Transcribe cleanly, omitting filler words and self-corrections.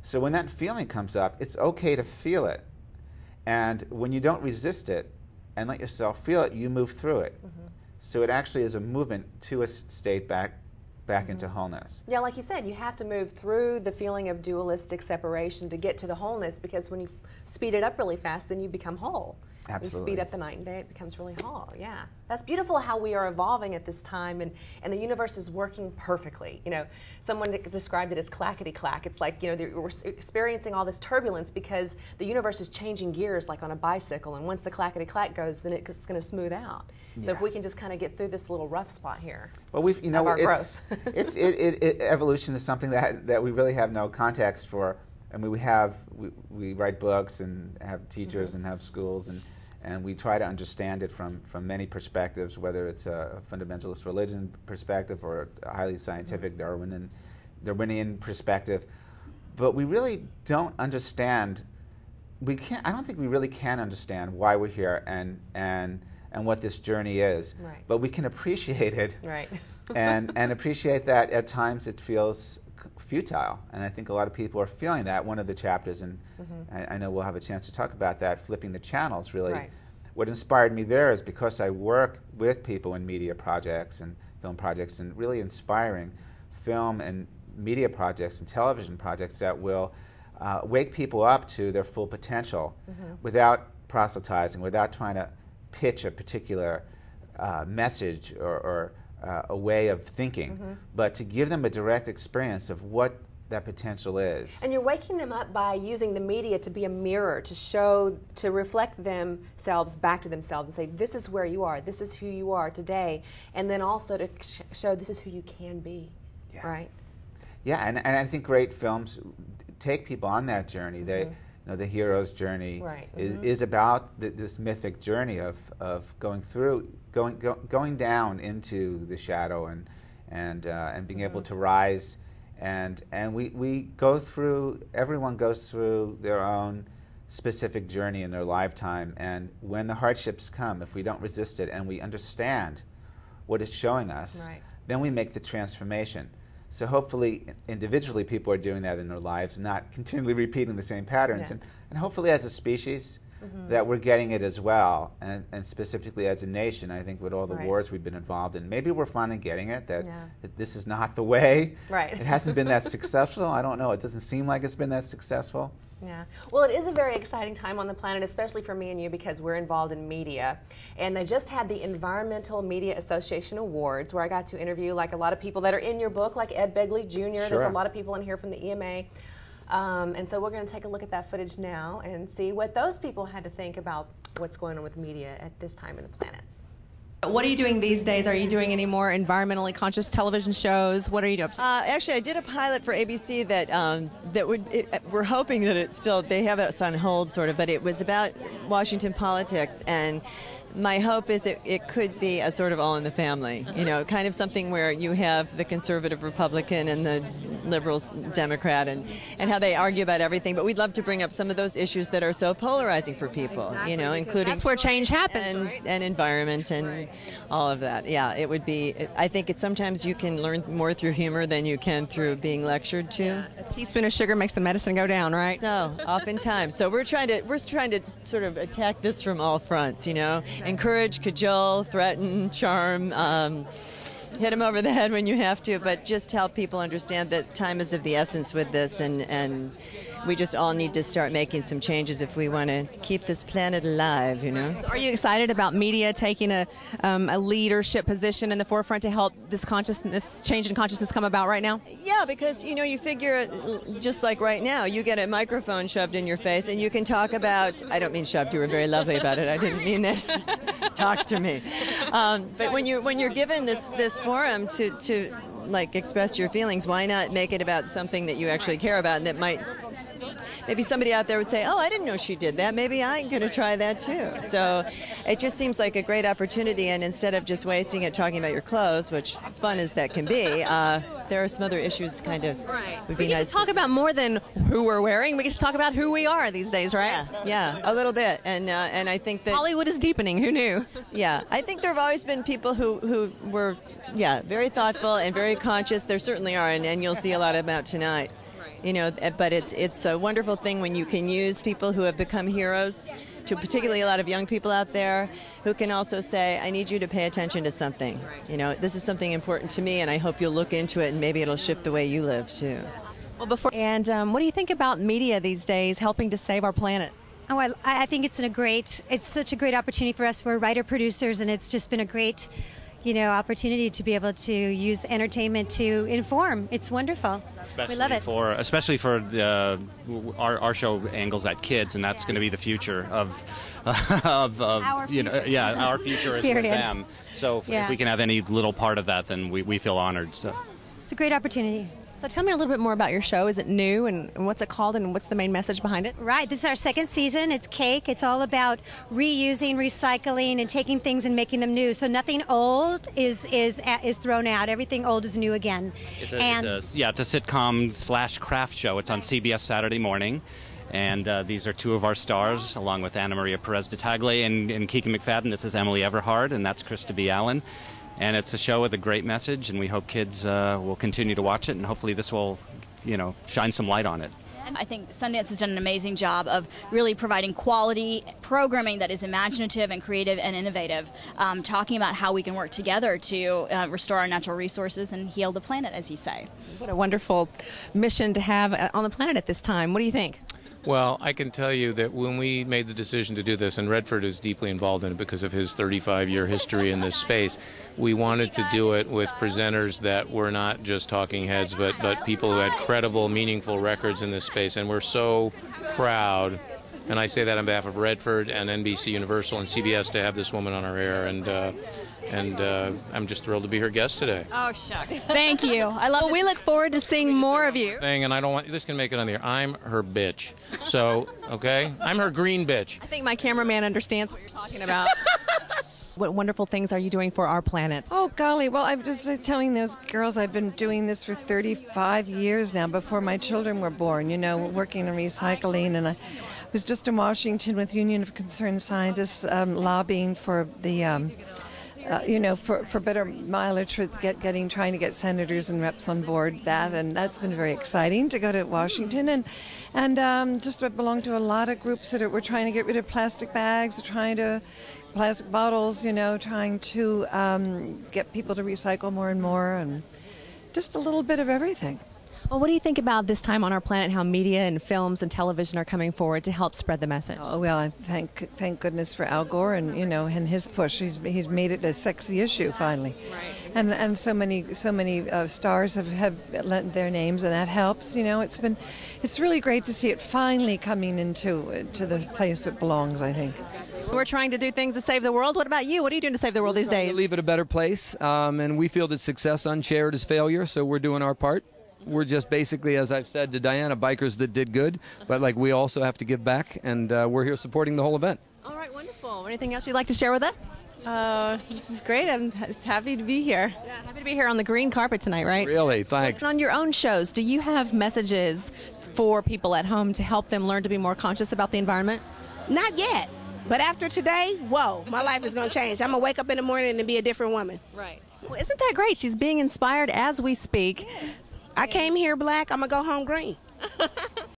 So when that feeling comes up, it's okay to feel it. And when you don't resist it and let yourself feel it, you move through it. So it actually is a movement to a state back into wholeness. Yeah, like you said, you have to move through the feeling of dualistic separation to get to the wholeness, because when you speed it up really fast, then you become whole. Absolutely. You speed up the night and day, it becomes really whole. Yeah, that's beautiful how we are evolving at this time, and the universe is working perfectly. You know, someone described it as clackety-clack. It's like, you know, we're experiencing all this turbulence because the universe is changing gears like on a bicycle, and once the clackety-clack goes, then it's going to smooth out. So if we can just kind of get through this little rough spot here. Well, you know, evolution is something that we really have no context for. I mean, we write books and have teachers and have schools, and we try to understand it from many perspectives, whether it's a fundamentalist religion perspective or a highly scientific Darwinian perspective. But we really don't understand. I don't think we really can understand why we're here and what this journey is. Right. But we can appreciate it. Right. and appreciate that at times it feels futile, and I think a lot of people are feeling that. One of the chapters, and I know we'll have a chance to talk about that, flipping the channels, really. Right. What inspired me there is because I work with people in media projects and film projects, and really inspiring film and media projects and television projects that will wake people up to their full potential without proselytizing, without trying to pitch a particular message or a way of thinking, but to give them a direct experience of what that potential is. And you're waking them up by using the media to be a mirror, to reflect themselves back to themselves and say, this is where you are, this is who you are today, and then also to show this is who you can be, right? Yeah, and I think great films take people on that journey. They, you know, the hero's journey is about this mythic journey of going down into the shadow and being able to rise, and we go through, everyone goes through their own specific journey in their lifetime, and when the hardships come, if we don't resist it and we understand what it's showing us, then we make the transformation. So hopefully, individually, people are doing that in their lives, not continually repeating the same patterns. And hopefully, as a species, that we're getting it as well. And specifically as a nation, I think with all the wars we've been involved in, maybe we're finally getting it, that this is not the way. It hasn't been that successful. I don't know. It doesn't seem like it's been that successful. Yeah. Well, it is a very exciting time on the planet, especially for me and you, because we're involved in media. And they just had the Environmental Media Association Awards, where I got to interview like a lot of people that are in your book, like Ed Begley Jr. There's a lot of people in here from the EMA. And so we're going to take a look at that footage now and see what those people had to think about what's going on with media at this time in the planet. What are you doing these days? Are you doing any more environmentally conscious television shows? What are you doing? Actually, I did a pilot for ABC that we're hoping that it's still, they have us on hold sort of, but it was about Washington politics, and my hope is it could be a sort of all in the family, you know, kind of something where you have the conservative Republican and the liberals Democrat and how they argue about everything, but we'd love to bring up some of those issues that are so polarizing for people, you know, including that's where change happens, and environment and all of that. Yeah, it would be, I think it's sometimes you can learn more through humor than you can through being lectured to. Yeah. A teaspoon of sugar makes the medicine go down, right? So, oftentimes. So we're trying to sort of attack this from all fronts, you know. Encourage, cajole, threaten, charm, hit them over the head when you have to, but just help people understand that time is of the essence with this, and we just all need to start making some changes if we want to keep this planet alive, you know. So are you excited about media taking a leadership position in the forefront to help this change in consciousness come about right now? Yeah, because, you know, you figure, just like right now, you get a microphone shoved in your face and you can talk about, I don't mean shoved, you were very lovely about it, I didn't mean that, talk to me. But when you're given this forum to like express your feelings, why not make it about something that you actually care about, and that might, maybe somebody out there would say, oh, I didn't know she did that. Maybe I'm going to try that too. So it just seems like a great opportunity, and instead of just wasting it talking about your clothes, which fun as that can be, there are some other issues kind of would be nice. We get to talk about more than who we're wearing. We get to talk about who we are these days, right? Yeah, a little bit. And I think that Hollywood is deepening. Who knew? Yeah, I think there have always been people who were, very thoughtful and very conscious. There certainly are, and you'll see a lot about tonight. You know, but it's a wonderful thing when you can use people who have become heroes, to particularly a lot of young people out there who can also say, I need you to pay attention to something. You know, this is something important to me, and I hope you'll look into it, and maybe it'll shift the way you live too. Well, what do you think about media these days helping to save our planet? Oh, I think it's such a great opportunity for us. We're writer-producers, and it's just been a great, opportunity to be able to use entertainment to inform. It's wonderful. We love it. Especially for our show angles at kids, and that's going to be the future of our future. Our future is with them. So if we can have any little part of that, then we feel honored. So it's a great opportunity. So tell me a little bit more about your show. Is it new, and what's it called, and what's the main message behind it? Right. This is our second season. It's Cake. It's all about reusing, recycling, and taking things and making them new. So nothing old is thrown out. Everything old is new again. It's a sitcom / craft show. It's on CBS Saturday morning. And these are two of our stars, along with Anna Maria Perez de Tagle and Kiki McFadden. This is Emily Everhard, and that's Krista B. Allen. And it's a show with a great message, and we hope kids will continue to watch it, and hopefully this will, shine some light on it. I think Sundance has done an amazing job of really providing quality programming that is imaginative and creative and innovative, talking about how we can work together to restore our natural resources and heal the planet, as you say. What a wonderful mission to have on the planet at this time. What do you think? Well, I can tell you that when we made the decision to do this, and Redford is deeply involved in it because of his 35-year history in this space, we wanted to do it with presenters that were not just talking heads, but people who had credible, meaningful records in this space. And we're so proud, and I say that on behalf of Redford and NBC Universal and CBS, to have this woman on our air. And I'm just thrilled to be her guest today. Oh, shucks. Thank you. I love Well, we look forward to seeing more of you. And I don't want this can make it on the air. I'm her bitch. So, okay? I'm her green bitch. I think my cameraman understands what you're talking about. What wonderful things are you doing for our planet? Oh, golly. Well, I'm just telling those girls I've been doing this for 35 years now, before my children were born, working on recycling. And I was just in Washington with Union of Concerned Scientists lobbying for the... for better mileage, for trying to get senators and reps on board and that's been very exciting to go to Washington, and just belong to a lot of groups that we're trying to get rid of plastic bags, plastic bottles, trying to get people to recycle more and more, and just a little bit of everything. Well, what do you think about this time on our planet, how media and films and television are coming forward to help spread the message? Oh, well, I thank goodness for Al Gore and his push. He's made it a sexy issue finally. Right. And so many stars have lent their names, and that helps. It's really great to see it finally coming into the place it belongs, I think. We're trying to do things to save the world. What about you? What are you doing to save the world these days? To leave it a better place, and we feel that success unshared is failure, so we're doing our part. We're just basically, as I've said to Diana, bikers that did good, but we also have to give back, and we're here supporting the whole event. All right, wonderful. Anything else you'd like to share with us? This is great. I'm happy to be here. Yeah, happy to be here on the green carpet tonight, right? Really, thanks. And on your own shows, do you have messages for people at home to help them learn to be more conscious about the environment? Not yet. But after today, whoa, my life is going to change. I'm going to wake up in the morning and be a different woman. Right. Well, isn't that great? She's being inspired as we speak. Yes. I came here black, I'm going to go home green.